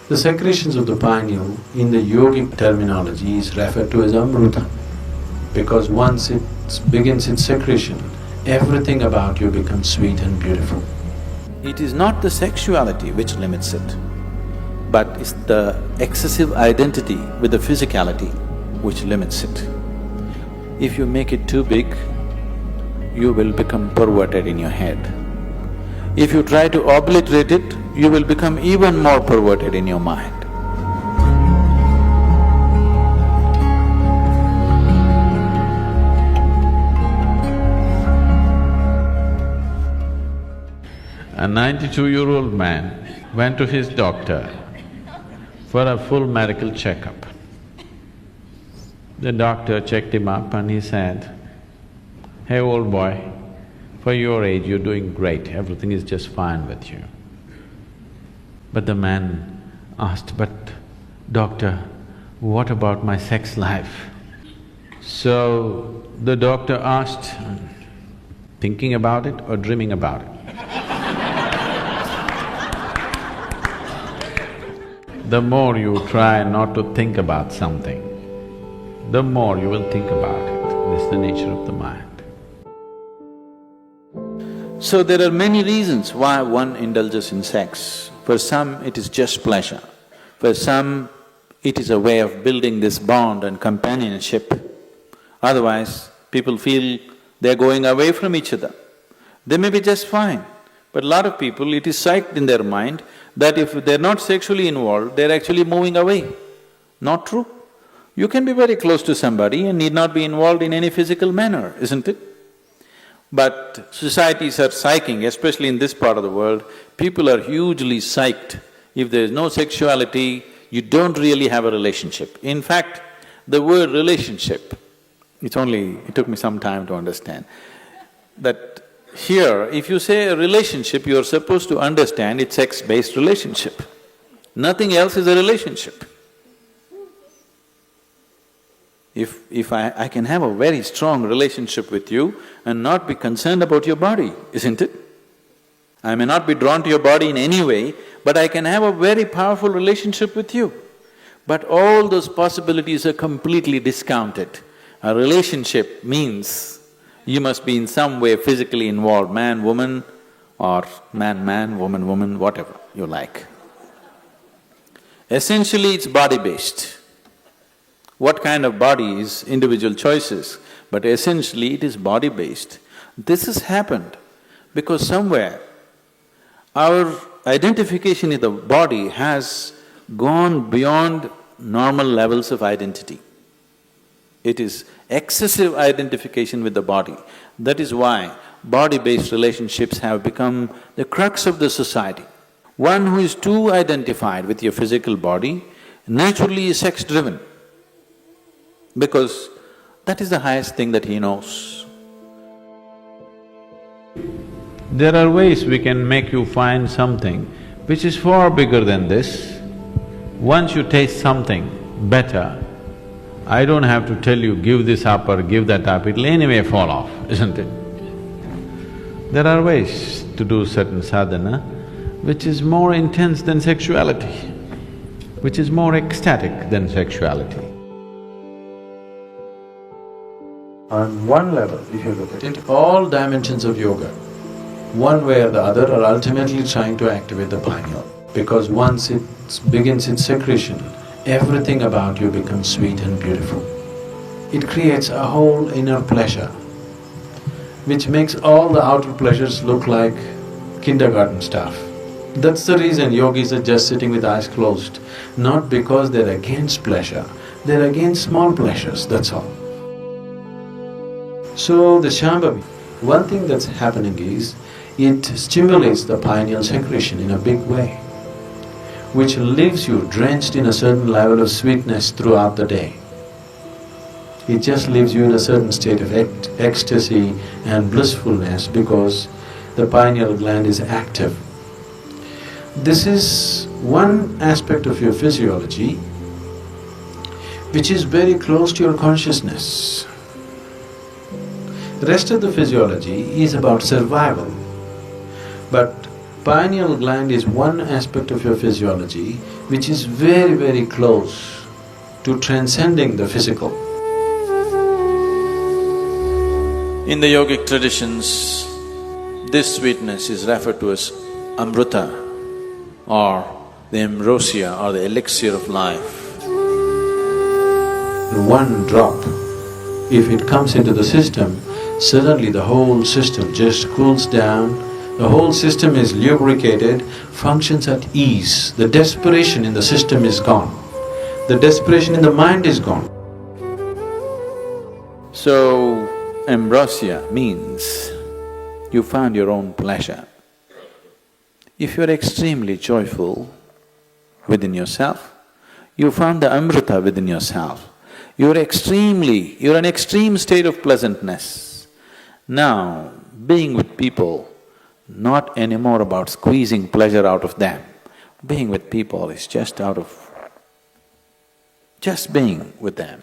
The secretions of the pineal in the yogic terminology is referred to as amruta, because once it begins its secretion, everything about you becomes sweet and beautiful. It is not the sexuality which limits it, but it's the excessive identity with the physicality which limits it. If you make it too big, you will become perverted in your head. If you try to obliterate it, you will become even more perverted in your mind. A 92-year-old man went to his doctor for a full medical checkup. The doctor checked him up and he said, "Hey, old boy, for your age you're doing great, everything is just fine with you." But the man asked, "But doctor, what about my sex life?" So the doctor asked, "Thinking about it or dreaming about it?" The more you try not to think about something, the more you will think about it. This is the nature of the mind. So there are many reasons why one indulges in sex. For some, it is just pleasure. For some, it is a way of building this bond and companionship. Otherwise, people feel they're going away from each other. They may be just fine, but a lot of people, it is psyched in their mind that if they're not sexually involved, they're actually moving away. Not true. You can be very close to somebody and need not be involved in any physical manner, isn't it? But societies are psyching, especially in this part of the world, people are hugely psyched. If there's no sexuality, you don't really have a relationship. In fact, the word relationship, it took me some time to understand, that here, if you say a relationship, you're supposed to understand it's sex-based relationship. Nothing else is a relationship. If I can have a very strong relationship with you and not be concerned about your body, isn't it? I may not be drawn to your body in any way, but I can have a very powerful relationship with you. But all those possibilities are completely discounted. A relationship means you must be in some way physically involved, man, woman, or man, woman, woman, whatever you like. Essentially, it's body-based. What kind of body is individual choices, but essentially it is body-based. This has happened because somewhere our identification in the body has gone beyond normal levels of identity. It is excessive identification with the body. That is why body-based relationships have become the crux of the society. One who is too identified with your physical body naturally is sex-driven, because that is the highest thing that he knows. There are ways we can make you find something which is far bigger than this. Once you taste something better, I don't have to tell you, give this up or give that up, it'll anyway fall off, isn't it? There are ways to do certain sadhana which is more intense than sexuality, which is more ecstatic than sexuality. On one level, if you look at it, all dimensions of yoga, one way or the other, are ultimately trying to activate the pineal. Because once it begins its secretion, everything about you becomes sweet and beautiful. It creates a whole inner pleasure, which makes all the outer pleasures look like kindergarten stuff. That's the reason yogis are just sitting with eyes closed, not because they're against pleasure, they're against small pleasures, that's all. So the Shambhavi, one thing that's happening is, it stimulates the pineal secretion in a big way, which leaves you drenched in a certain level of sweetness throughout the day. It just leaves you in a certain state of ecstasy and blissfulness because the pineal gland is active. This is one aspect of your physiology which is very close to your consciousness. The rest of the physiology is about survival, but pineal gland is one aspect of your physiology which is very, very close to transcending the physical. In the yogic traditions, this sweetness is referred to as amrita or the ambrosia or the elixir of life. One drop, if it comes into the system, suddenly the whole system just cools down, the whole system is lubricated, functions at ease. The desperation in the system is gone. The desperation in the mind is gone. So, ambrosia means you found your own pleasure. If you're extremely joyful within yourself, you found the amrita within yourself. You're an extreme state of pleasantness. Now, being with people, not anymore about squeezing pleasure out of them. Being with people is just being with them.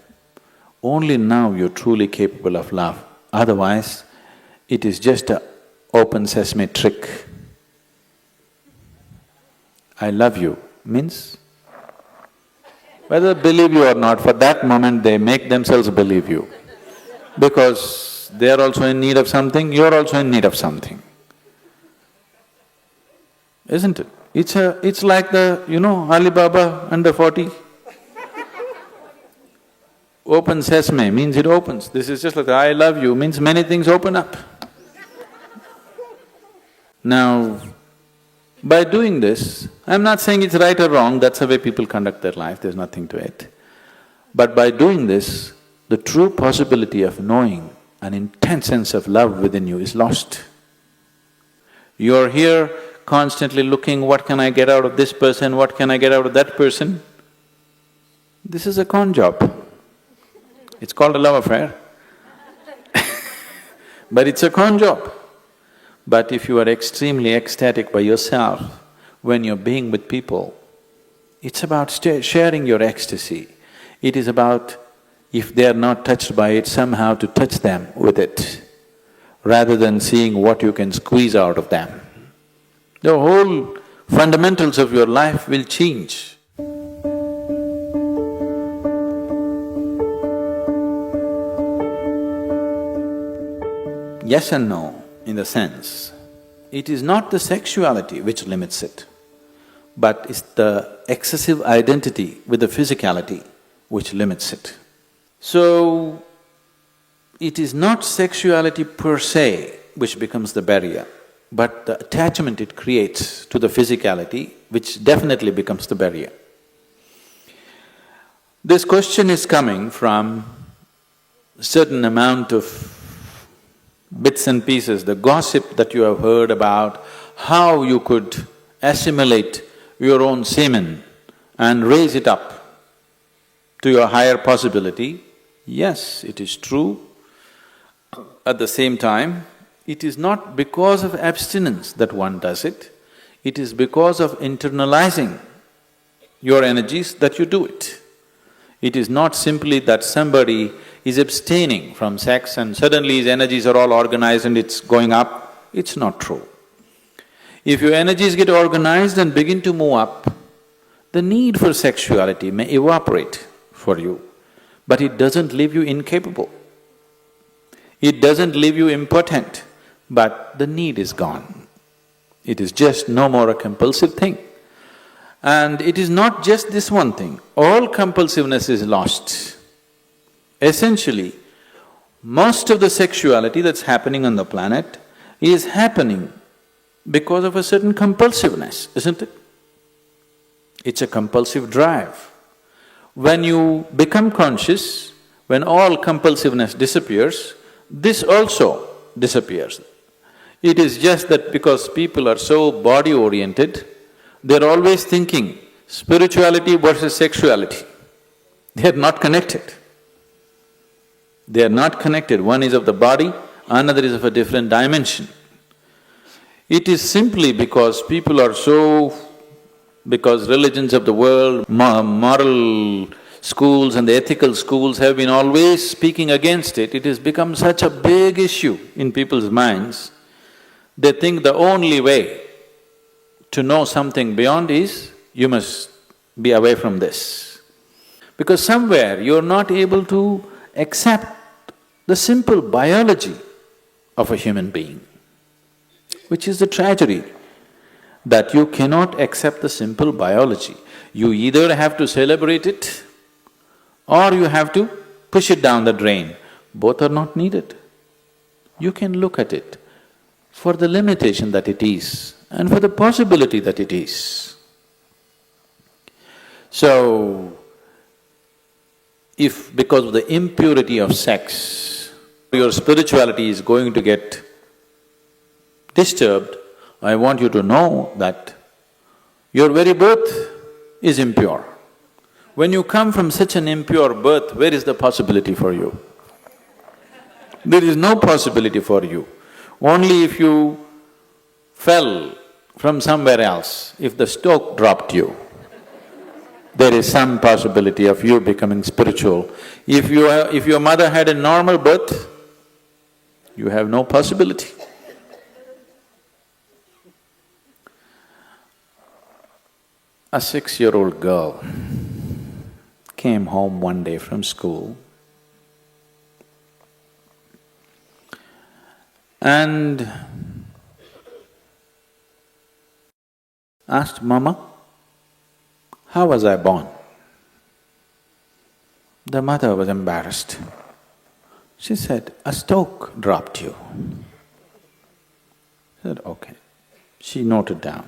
Only now you're truly capable of love. Otherwise, it is just a open sesame trick. I love you means, whether they believe you or not, for that moment they make themselves believe you. Because they are also in need of something, you're also in need of something. Isn't it? It's like Alibaba under 40. Open sesame means it opens. This is just like the I love you means many things open up. Now, by doing this, I'm not saying it's right or wrong, that's the way people conduct their life, there's nothing to it. But by doing this, the true possibility of knowing an intense sense of love within you is lost. You're here constantly looking, what can I get out of this person, what can I get out of that person? This is a con job. It's called a love affair. But it's a con job. But if you are extremely ecstatic by yourself, when you're being with people, it's about sharing your ecstasy. It is about, if they are not touched by it, somehow to touch them with it, rather than seeing what you can squeeze out of them. The whole fundamentals of your life will change. Yes and no. In the sense, it is not the sexuality which limits it, but it's the excessive identity with the physicality which limits it. So, it is not sexuality per se which becomes the barrier, but the attachment it creates to the physicality which definitely becomes the barrier. This question is coming from a certain amount of bits and pieces, the gossip that you have heard about how you could assimilate your own semen and raise it up to your higher possibility. Yes, it is true. At the same time, it is not because of abstinence that one does it, it is because of internalizing your energies that you do it. It is not simply that somebody is abstaining from sex and suddenly his energies are all organized and it's going up. It's not true. If your energies get organized and begin to move up, the need for sexuality may evaporate for you, but it doesn't leave you incapable. It doesn't leave you impotent, but the need is gone. It is just no more a compulsive thing. And it is not just this one thing, all compulsiveness is lost. Essentially, most of the sexuality that's happening on the planet is happening because of a certain compulsiveness, isn't it? It's a compulsive drive. When you become conscious, when all compulsiveness disappears, this also disappears. It is just that because people are so body-oriented, they're always thinking spirituality versus sexuality. They are not connected. They are not connected, one is of the body, another is of a different dimension. It is simply because people are because religions of the world, moral schools and the ethical schools have been always speaking against it, it has become such a big issue in people's minds. They think the only way to know something beyond is, you must be away from this. Because somewhere you're not able to accept the simple biology of a human being, which is the tragedy, that you cannot accept the simple biology. You either have to celebrate it or you have to push it down the drain. Both are not needed. You can look at it for the limitation that it is and for the possibility that it is. So, if because of the impurity of sex, your spirituality is going to get disturbed, I want you to know that your very birth is impure. When you come from such an impure birth, where is the possibility for you? There is no possibility for you. Only if you fell from somewhere else, if the stoke dropped you, there is some possibility of you becoming spiritual. If your mother had a normal birth, you have no possibility. A 6-year-old girl came home one day from school and asked, "Mama, how was I born?" The mother was embarrassed. She said, "A stoke dropped you." She said, "Okay." She noted down.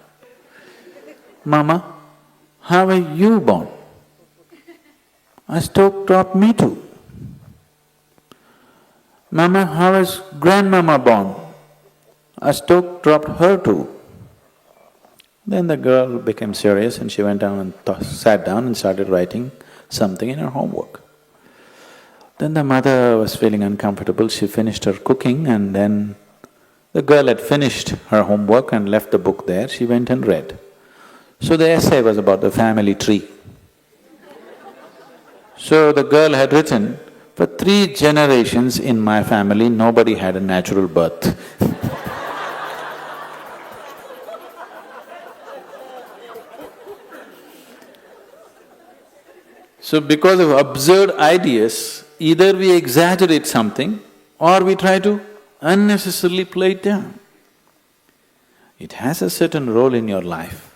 "Mama, how were you born?" "A stoke dropped me too." "Mama, how was grandmama born?" "A stoke dropped her too." Then the girl became serious and she went down and sat down and started writing something in her homework. Then the mother was feeling uncomfortable, she finished her cooking and then the girl had finished her homework and left the book there, she went and read. So the essay was about the family tree. So the girl had written, "For 3 generations in my family, nobody had a natural birth." So because of absurd ideas, either we exaggerate something or we try to unnecessarily play it down. It has a certain role in your life.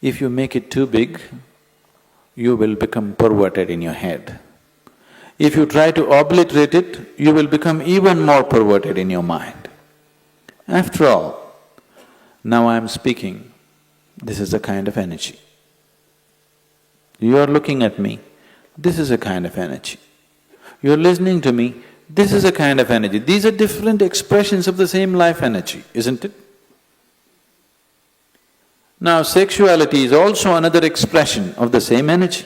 If you make it too big, you will become perverted in your head. If you try to obliterate it, you will become even more perverted in your mind. After all, now I am speaking, this is a kind of energy. You are looking at me, this is a kind of energy. You are listening to me, this is a kind of energy. These are different expressions of the same life energy, isn't it? Now, sexuality is also another expression of the same energy.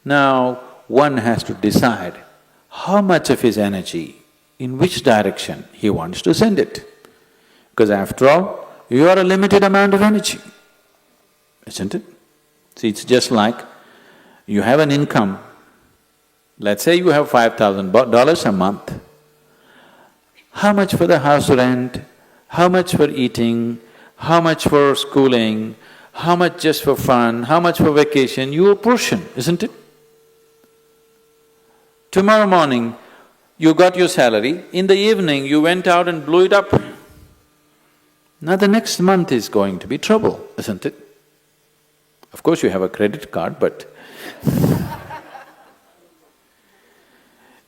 Now, one has to decide how much of his energy, in which direction he wants to send it. Because after all, you are a limited amount of energy, isn't it? See, it's just like you have an income, let's say you have $5,000 a month. How much for the house rent, how much for eating, how much for schooling, how much just for fun, how much for vacation, your portion, isn't it? Tomorrow morning, you got your salary, in the evening you went out and blew it up. Now the next month is going to be trouble, isn't it? Of course you have a credit card, but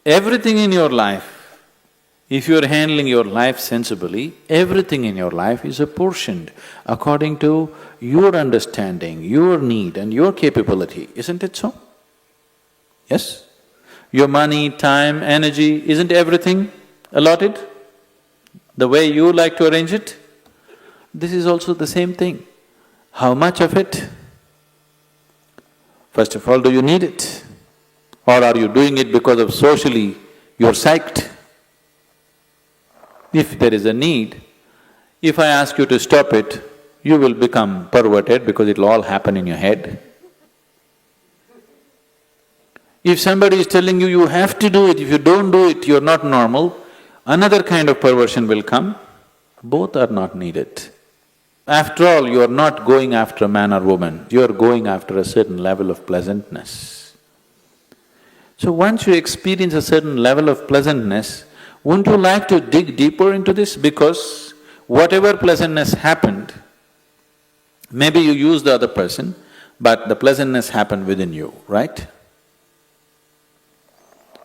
everything in your life, if you're handling your life sensibly, everything in your life is apportioned according to your understanding, your need and your capability, isn't it so? Yes? Your money, time, energy, isn't everything allotted the way you like to arrange it? This is also the same thing. How much of it? First of all, do you need it? Or are you doing it because of socially you're psyched? If there is a need, if I ask you to stop it, you will become perverted because it'll all happen in your head. If somebody is telling you, you have to do it, if you don't do it, you're not normal, another kind of perversion will come. Both are not needed. After all, you are not going after a man or woman, you are going after a certain level of pleasantness. So once you experience a certain level of pleasantness, wouldn't you like to dig deeper into this? Because whatever pleasantness happened, maybe you used the other person, but the pleasantness happened within you, right?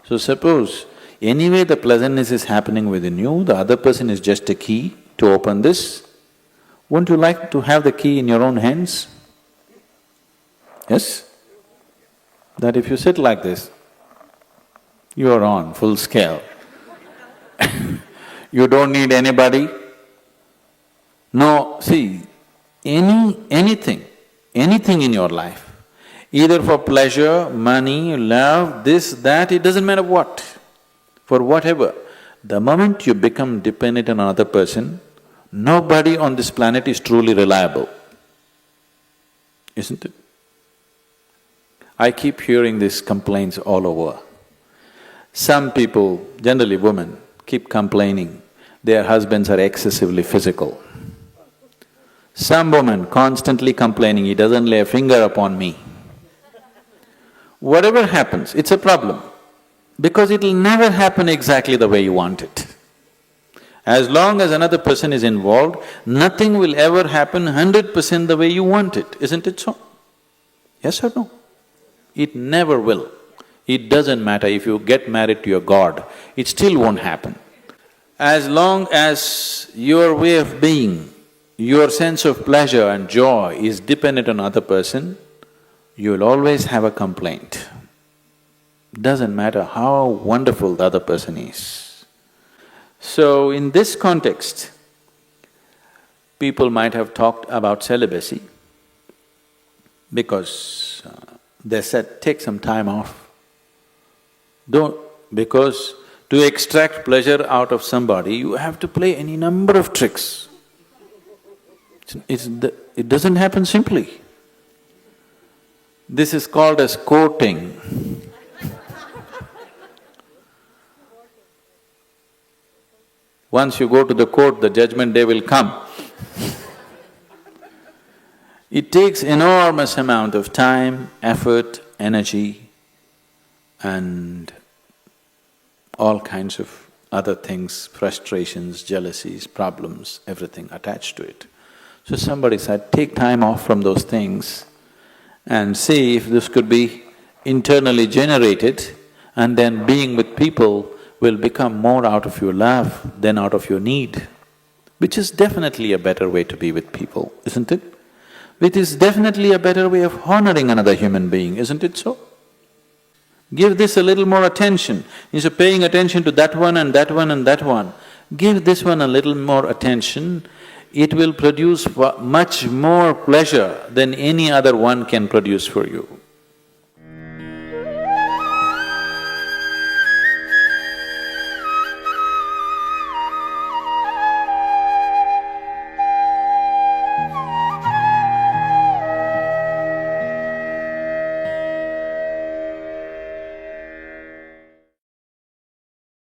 So suppose anyway the pleasantness is happening within you, the other person is just a key to open this, wouldn't you like to have the key in your own hands? Yes? That if you sit like this, you are on full scale. You don't need anybody. No, see, anything in your life, either for pleasure, money, love, this, that, it doesn't matter what, for whatever, the moment you become dependent on another person, nobody on this planet is truly reliable, isn't it? I keep hearing these complaints all over. Some people, generally women, keep complaining their husbands are excessively physical. Some woman constantly complaining, he doesn't lay a finger upon me. Whatever happens, it's a problem, because it'll never happen exactly the way you want it. As long as another person is involved, nothing will ever happen 100% the way you want it, isn't it so? Yes or no? It never will. It doesn't matter if you get married to your god, it still won't happen. As long as your way of being, your sense of pleasure and joy is dependent on other person, you'll always have a complaint. Doesn't matter how wonderful the other person is. So in this context, people might have talked about celibacy because they said, take some time off. Because to extract pleasure out of somebody, you have to play any number of tricks. It doesn't happen simply. This is called as courting. Once you go to the court, the judgment day will come. It takes enormous amount of time, effort, energy, and all kinds of other things, frustrations, jealousies, problems, everything attached to it. So somebody said, take time off from those things and see if this could be internally generated, and then being with people will become more out of your love than out of your need, which is definitely a better way to be with people, isn't it? It is definitely a better way of honoring another human being, isn't it so? Give this a little more attention. Instead of paying attention to that one and that one and that one, give this one a little more attention. It will produce much more pleasure than any other one can produce for you.